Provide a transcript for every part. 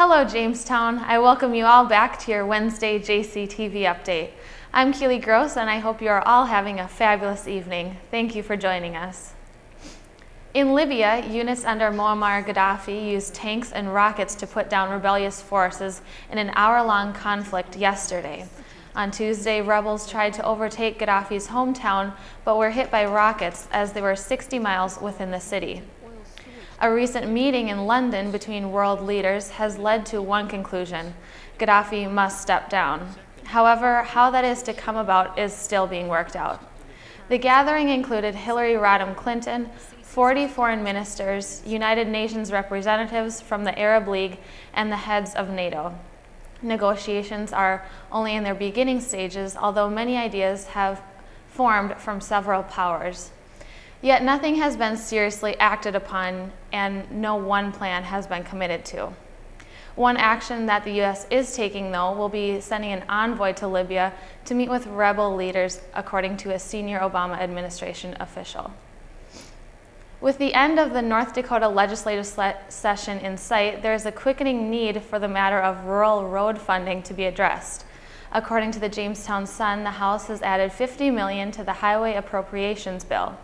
Hello Jamestown, I welcome you all back to your Wednesday JCTV update. I'm Keely Gross and I hope you are all having a fabulous evening. Thank you for joining us. In Libya, units under Muammar Gaddafi used tanks and rockets to put down rebellious forces in an hour-long conflict yesterday. On Tuesday, rebels tried to overtake Gaddafi's hometown but were hit by rockets as they were 60 miles within the city. A recent meeting in London between world leaders has led to one conclusion: Gaddafi must step down. However, how that is to come about is still being worked out. The gathering included Hillary Rodham Clinton, 40 foreign ministers, United Nations representatives from the Arab League, and the heads of NATO. Negotiations are only in their beginning stages, although many ideas have formed from several powers. Yet nothing has been seriously acted upon and no one plan has been committed to. One action that the U.S. is taking, though, will be sending an envoy to Libya to meet with rebel leaders, according to a senior Obama administration official. With the end of the North Dakota legislative session in sight, there is a quickening need for the matter of rural road funding to be addressed. According to the Jamestown Sun, the House has added $50 million to the Highway Appropriations Bill.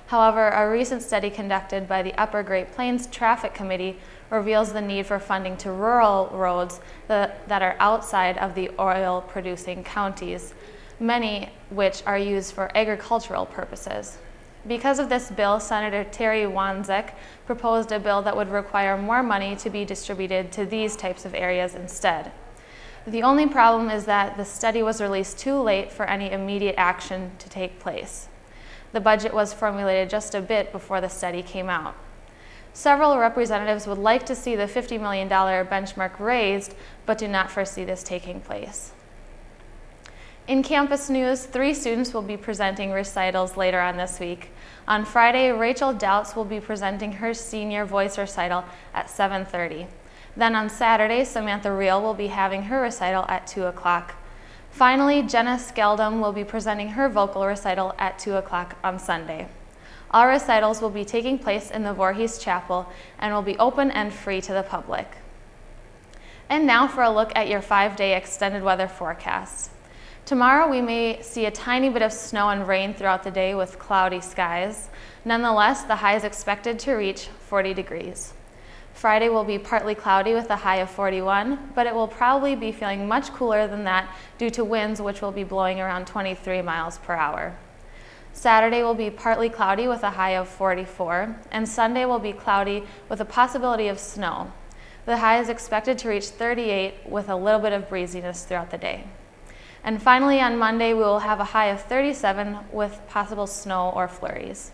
However, a recent study conducted by the Upper Great Plains Traffic Committee reveals the need for funding to rural roads that are outside of the oil-producing counties, many which are used for agricultural purposes. Because of this bill, Senator Terry Wanzek proposed a bill that would require more money to be distributed to these types of areas instead. The only problem is that the study was released too late for any immediate action to take place. The budget was formulated just a bit before the study came out. Several representatives would like to see the $50 million benchmark raised, but do not foresee this taking place. In campus news, 3 students will be presenting recitals later on this week. On Friday, Rachel Doubts will be presenting her senior voice recital at 7:30. Then on Saturday, Samantha Reel will be having her recital at 2 o'clock. Finally, Jenna Skeldum will be presenting her vocal recital at 2 o'clock on Sunday. All recitals will be taking place in the Voorhees Chapel and will be open and free to the public. And now for a look at your 5-day extended weather forecast. Tomorrow we may see a tiny bit of snow and rain throughout the day with cloudy skies. Nonetheless, the high is expected to reach 40 degrees. Friday will be partly cloudy with a high of 41, but it will probably be feeling much cooler than that due to winds which will be blowing around 23 miles per hour. Saturday will be partly cloudy with a high of 44, and Sunday will be cloudy with a possibility of snow. The high is expected to reach 38 with a little bit of breeziness throughout the day. And finally, on Monday, we will have a high of 37 with possible snow or flurries.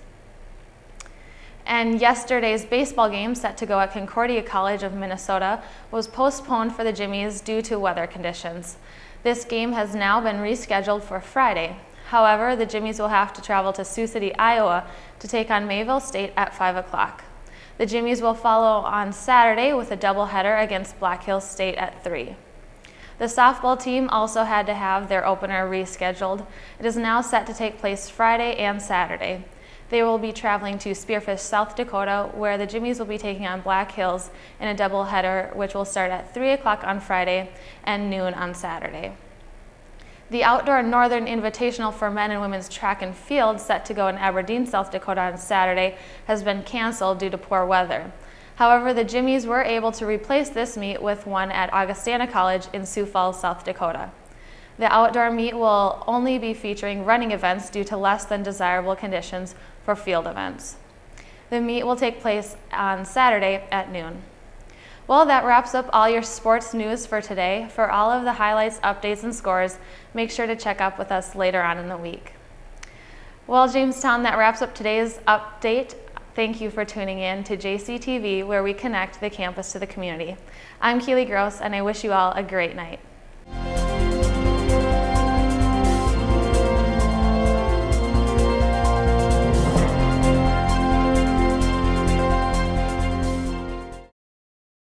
And yesterday's baseball game, set to go at Concordia College of Minnesota, was postponed for the Jimmies due to weather conditions. This game has now been rescheduled for Friday. However, the Jimmies will have to travel to Sioux City, Iowa to take on Mayville State at 5 o'clock. The Jimmies will follow on Saturday with a doubleheader against Black Hills State at 3. The softball team also had to have their opener rescheduled. It is now set to take place Friday and Saturday. They will be traveling to Spearfish, South Dakota, where the Jimmies will be taking on Black Hills in a doubleheader, which will start at 3 o'clock on Friday and noon on Saturday. The Outdoor Northern Invitational for men and women's track and field, set to go in Aberdeen, South Dakota on Saturday, has been canceled due to poor weather. However, the Jimmies were able to replace this meet with one at Augustana College in Sioux Falls, South Dakota. The outdoor meet will only be featuring running events due to less than desirable conditions for field events. The meet will take place on Saturday at noon. Well, that wraps up all your sports news for today. For all of the highlights, updates, and scores, make sure to check up with us later on in the week. Well, Jamestown, that wraps up today's update. Thank you for tuning in to JCTV, where we connect the campus to the community. I'm Keely Gross, and I wish you all a great night.